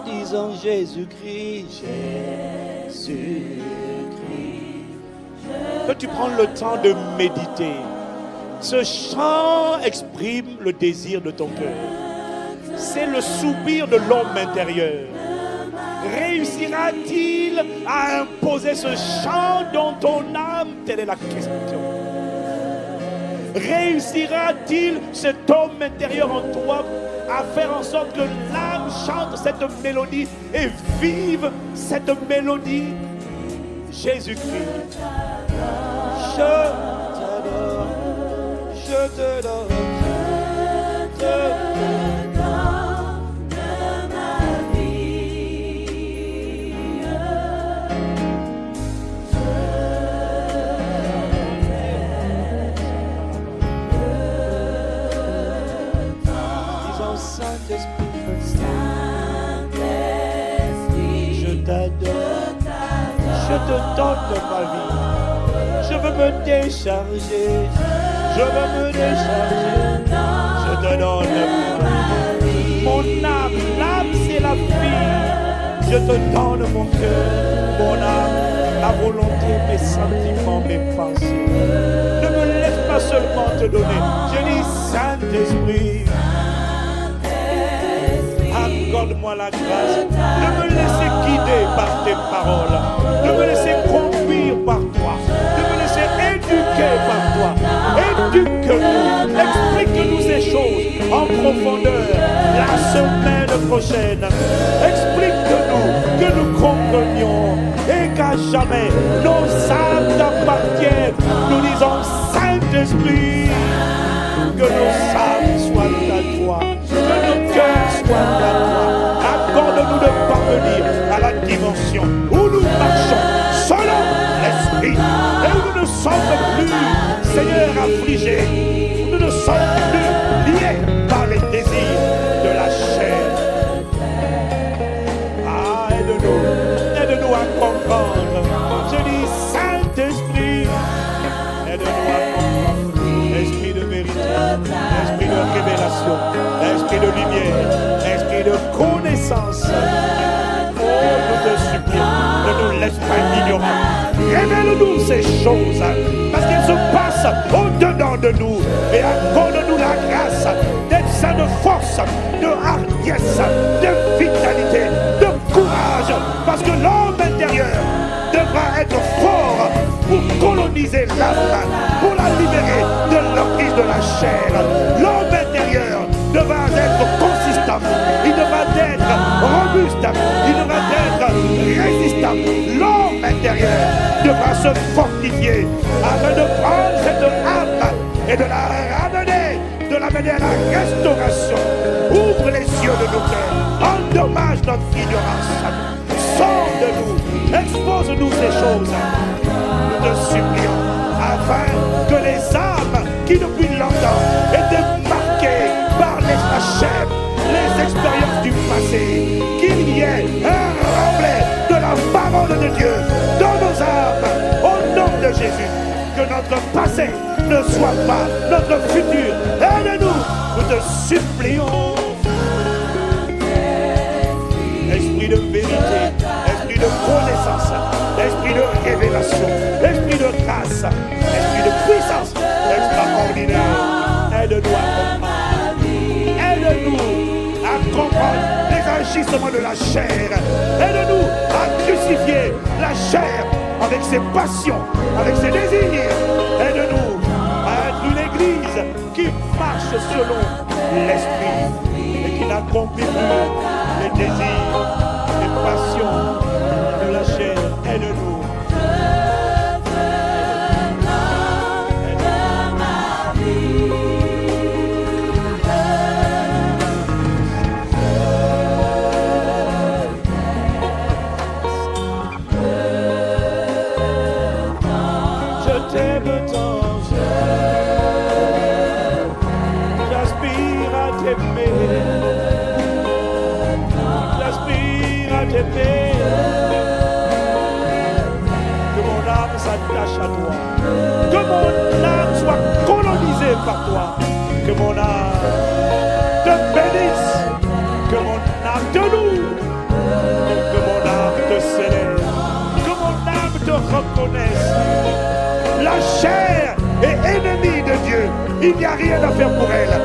disant Jésus-Christ, Jésus-Christ. Que tu prends le temps de méditer. Ce chant exprime le désir de ton cœur. C'est le soupir de l'homme intérieur. Réussira-t-il à imposer ce chant dans ton âme? Telle est la question. Réussira-t-il, cet homme intérieur en toi, à faire en sorte que l'âme chante cette mélodie et vive cette mélodie? Jésus-Christ, je t'adore, je te donne, je te je te donne ma vie. Je veux me décharger. Je veux me décharger. Je te donne mon âme. L'âme c'est la vie. Je te donne mon cœur, mon âme, ma volonté, mes sentiments, mes pensées. Ne me laisse pas seulement te donner. Je dis Saint-Esprit, accorde-moi la grâce de me laisser guider par tes paroles, de me laisser conduire par toi, de me laisser éduquer par toi. Éduque-nous, explique-nous ces choses en profondeur la semaine prochaine. Explique-nous que nous comprenions et qu'à jamais nos âmes t'appartiennent. Nous disons Saint-Esprit, que nos âmes soient à toi, que nos cœurs soient à toi. Accorde-nous de parvenir à la dimension où nous marchons selon l'Esprit et où nous ne sommes plus, Seigneur, affligés, où nous ne sommes plus liés par les désirs de la chair. Ah, aide-nous à comprendre. Je dis Saint-Esprit, aide-nous à comprendre. Esprit de vérité, esprit de révélation, esprit de lumière, esprit de connaissance. Oh, nous te supplions, ne nous laisse pas ignorants. Révèle-nous ces choses, parce qu'elles se passent au-dedans de nous. Et accorde-nous la grâce d'être saints de force, de hardiesse, de vitalité, de courage. Parce que l'homme intérieur devra être fort pour coloniser l'âme, pour la libérer de l'emprise de la chair. L'homme intérieur devra être consistant, il devra être robuste, il devra être résistant. L'homme intérieur devra se fortifier afin de prendre cette âme et de la ramener, de l'amener à la restauration. Ouvre les yeux de nos cœurs, endommage notre ignorance, sonde-nous, expose-nous ces choses. Nous te supplions afin que les âmes qui depuis longtemps étaient marquées par les chair, les expériences du passé, qu'il y ait un reflet de la parole de Dieu dans nos âmes, au nom de Jésus. Que notre passé ne soit pas notre futur. Aide-nous, nous te supplions. Esprit de vérité, esprit de connaissance, esprit de révélation, esprit de grâce, esprit de puissance extraordinaire. Aide-nous à comprendre. Aide-nous à comprendre les agissements de la chair. Aide-nous à crucifier la chair avec ses passions, avec ses désirs. Aide-nous à être une église qui marche selon l'esprit et qui n'accomplit plus les désirs, les passions de la chair. Aide-nous. Que mon âme s'attache à toi. Que mon âme soit colonisée par toi. Que mon âme te bénisse. Que mon âme te loue. s'élève. Que mon âme te reconnaisse. La chair est ennemie de Dieu. Il n'y a rien à faire pour elle.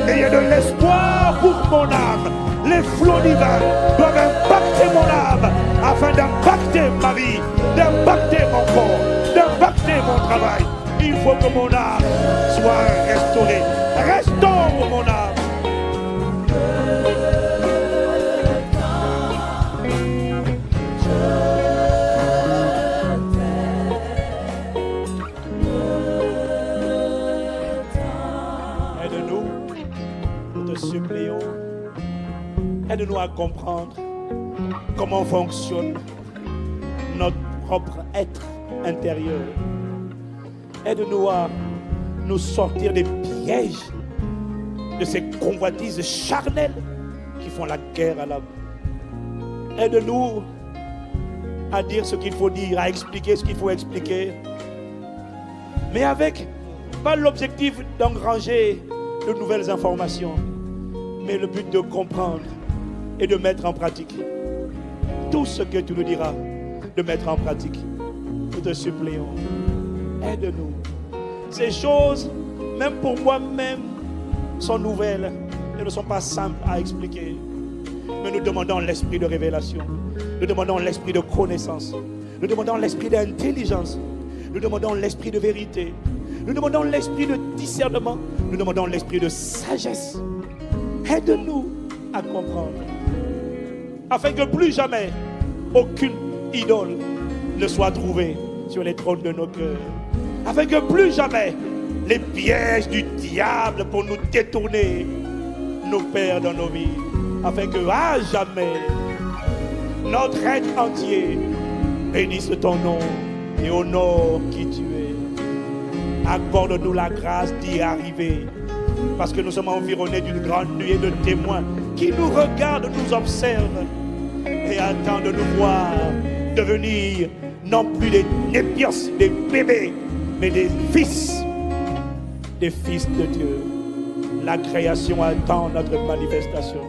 Mais il y a de l'espoir pour mon âme. Les flots divins doivent impacter mon âme afin d'impacter ma vie, d'impacter mon corps, d'impacter mon travail. Il faut que mon âme soit restaurée. Restaure mon âme. Aide-nous, nous te supplions. Aide-nous à comprendre comment fonctionne notre propre être intérieur. Aide-nous à nous sortir des pièges de ces convoitises charnelles qui font la guerre à l'âme. Aide-nous à dire ce qu'il faut dire, à expliquer ce qu'il faut expliquer, mais avec pas l'objectif d'engranger de nouvelles informations, mais le but de comprendre et de mettre en pratique tout ce que tu nous diras, de mettre en pratique. Nous te supplions, aide-nous. Ces choses, même pour moi-même, sont nouvelles et ne sont pas simples à expliquer. Mais nous demandons l'esprit de révélation. Nous demandons l'esprit de connaissance. Nous demandons l'esprit d'intelligence. Nous demandons l'esprit de vérité. Nous demandons l'esprit de discernement. Nous demandons l'esprit de sagesse. Aide-nous à comprendre. Afin que plus jamais aucune idole ne soit trouvée sur les trônes de nos cœurs. Afin que plus jamais les pièges du diable pour nous détourner nous perdent dans nos vies. Afin que à jamais notre être entier bénisse ton nom et honore qui tu es. Accorde-nous la grâce d'y arriver. Parce que nous sommes environnés d'une grande nuée de témoins qui nous regardent, nous observent et attendent de nous voir devenir non plus des népios, des bébés, mais des fils de Dieu. La création attend notre manifestation.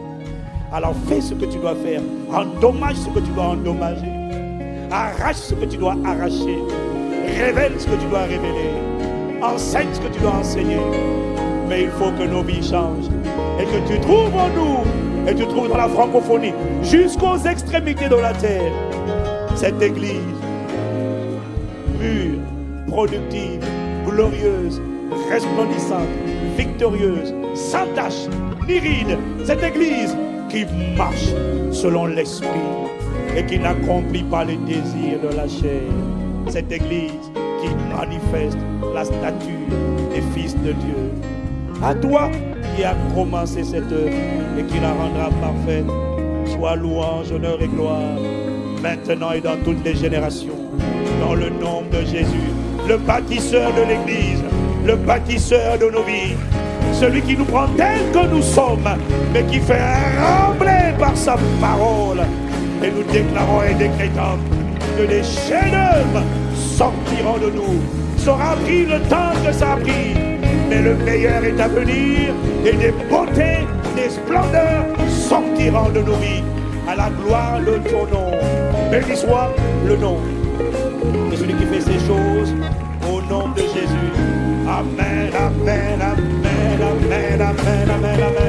Alors fais ce que tu dois faire, endommage ce que tu dois endommager, arrache ce que tu dois arracher, révèle ce que tu dois révéler, enseigne ce que tu dois enseigner. Mais il faut que nos vies changent et que tu trouves en nous et tu trouves dans la francophonie jusqu'aux extrémités de la terre cette église mûre, productive, glorieuse, resplendissante, victorieuse, sans tache, ni ride. Cette église qui marche selon l'esprit et qui n'accomplit pas les désirs de la chair. Cette église qui manifeste la stature des fils de Dieu. À toi qui as commencé cette œuvre et qui la rendra parfaite, soit louange, honneur et gloire, maintenant et dans toutes les générations, dans le nom de Jésus, le bâtisseur de l'église, le bâtisseur de nos vies, celui qui nous prend tel que nous sommes, mais qui fait trembler par sa parole. Et nous déclarons et décrétons que des chefs-d'œuvre sortiront de nous. Ça aura pris le temps que ça a pris, mais le meilleur est à venir et des beautés, des splendeurs sortiront de nos vies à la gloire de ton nom. Béni soit le nom de celui qui fait ces choses au nom de Jésus. Amen, amen, amen, amen, amen, amen, amen.